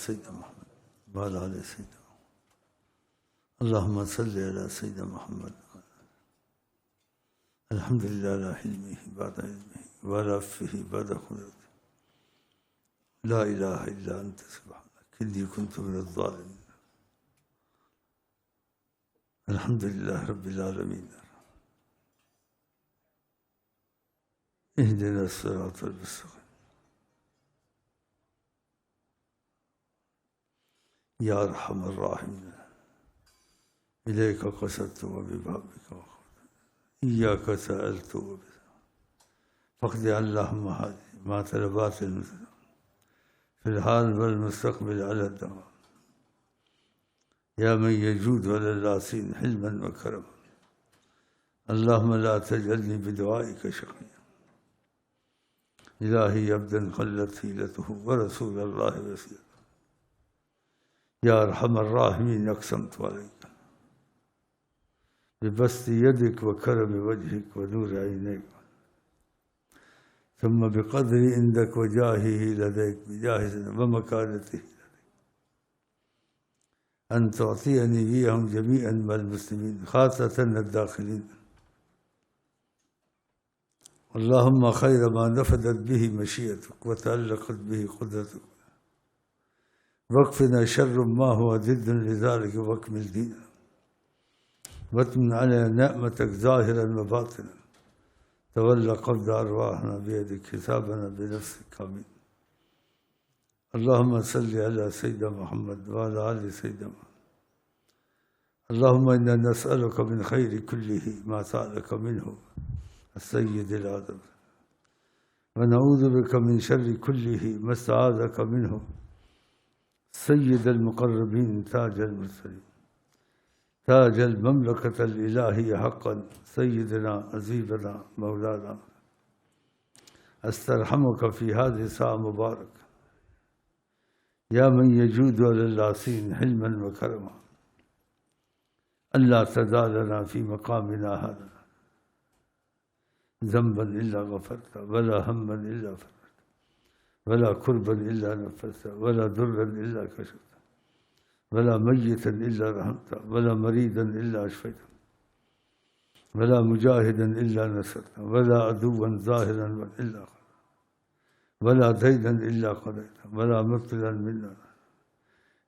سيدنا محمد وعلى آل سيدنا محمد. اللهم صل على سيدنا محمد. الحمد لله على حلمه بعد علمه وعلى عفوه بعد قدرته. لا إله إلا أنت سبحانك إني كنت من الظالمين. الحمد لله رب العالمين. اهدنا الصراط المستقيم. يا أرحم الراحمين إليك قصدت وببابك وخذ إياك سألت فاقض اللهم هذه ما طلبات المسلم في الحال والمستقبل على الدوام. يا من يجود على اللاسين حلما وكرما. اللهم لا تجعلني بدعائك شقيا. إلهي عبدا قلت حيلته ورسول الله وسيلته. يا أرحم الراحمين أقسمت عليك ببسط يدك وكرم وجهك ونور عينيك ثم بقدر عندك وجاهه لديك بجاهه ومكانته لديك أن تعطيني إياهم جميعا مع المسلمين خاصة الداخلين. اللهم خير ما نفذت به مشيئتك وتعلقت به قدرتك واكفنا شر ما هو ضد لذلك واكمل ديننا واتمن علينا نعمتك ظاهرا وباطنا. تولى قبض أرواحنا بيدك حسابنا بنفسك آمين. اللهم صل على سيدنا محمد وعلى آل سيدنا محمد. اللهم إنا نسألك من خير كله ما سألك منه السيد العظيم ونعوذ بك من شر كله ما استعاذك منه سيد المقربين تاج المرسلين تاج المملكة الإلهية حقا سيدنا عزيزنا مولانا. أسترحمك في هذه الساعة مباركة يا من يجود على اللاسين حلما وكرما. ألا تدع لنا في مقامنا هذا ذنبا إلا غفرته ولا هما إلا فرجته ولا كربا إلا نفسته ولا ضرا إلا كشفته ولا ميتا إلا رحمته ولا مريضا إلا أشفيته ولا مجاهدا إلا نصرته ولا عدوا ظاهرا إلا قضيته ولا دينا إلا قضيته ولا مبتلا منا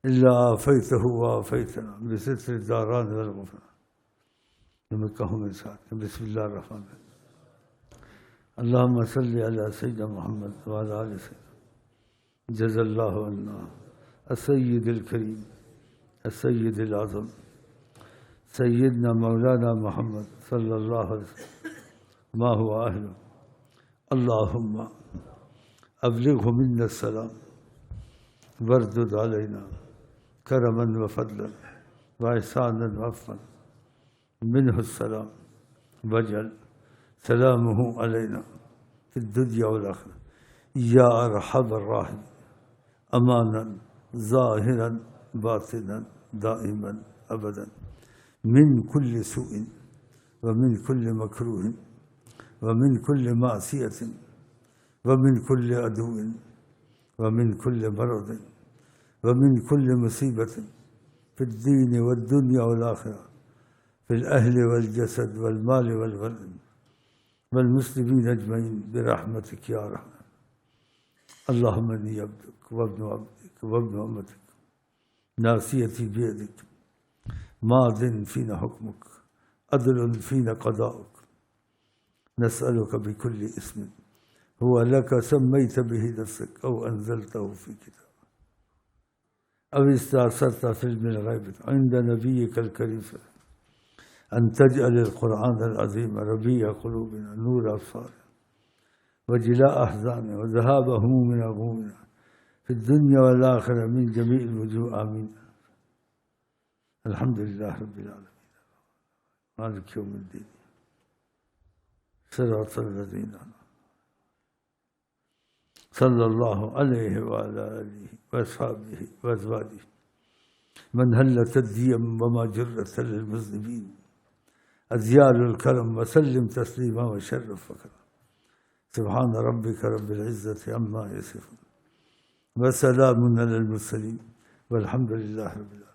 إلا عافيته وعافيتنا بستر الداران والغفران نمكه من ساعته. بسم الله الرحمن الرحيم. اللهم صل على سيدنا محمد وعلى آل سيدنا. جزا الله عنا السيد الكريم السيد الأعظم سيدنا مولانا محمد صلى الله عليه وسلم ما هو أهله. اللهم أبلغه منا السلام واردد علينا كرما وفضلا وإحسانا وعفوا منه السلام واجعل سلامه علينا في الدنيا والآخرة يا أرحم الراحمين أمانا ظاهرا باطنا دائما أبدا من كل سوء ومن كل مكروه ومن كل معصية ومن كل عدو ومن كل مرض ومن كل مصيبة في الدين والدنيا والآخرة في الأهل والجسد والمال والولد والمسلمين أجمعين برحمتك يا رحمن. اللهم إني عبدك وابن عبدك وابن أمتك ناصيتي بيدك ماض فينا حكمك عدل فينا قضاؤك. نسألك بكل اسم هو لك سميت به نفسك أو أنزلته في كتاب أو استأثرت في علم الغيب عند نبيك الكريم أن تجعل القرآن العظيم ربيع قلوبنا نور أبصارنا وجلاء أحزاننا وذهاب همومنا وغمومنا في الدنيا والآخرة من جميع الوجوه آمين. الحمد لله رب العالمين مالك يوم الدين صراط الذين صلى الله عليه وعلى آله وأصحابه وأزواجه من هلت الديم وما جرت للمذنبين أزيال الكرم وسلم تسليما وشرف فكرا. سبحان ربك رب العزة عما يصفون وسلام على المرسلين والحمد لله رب العالمين.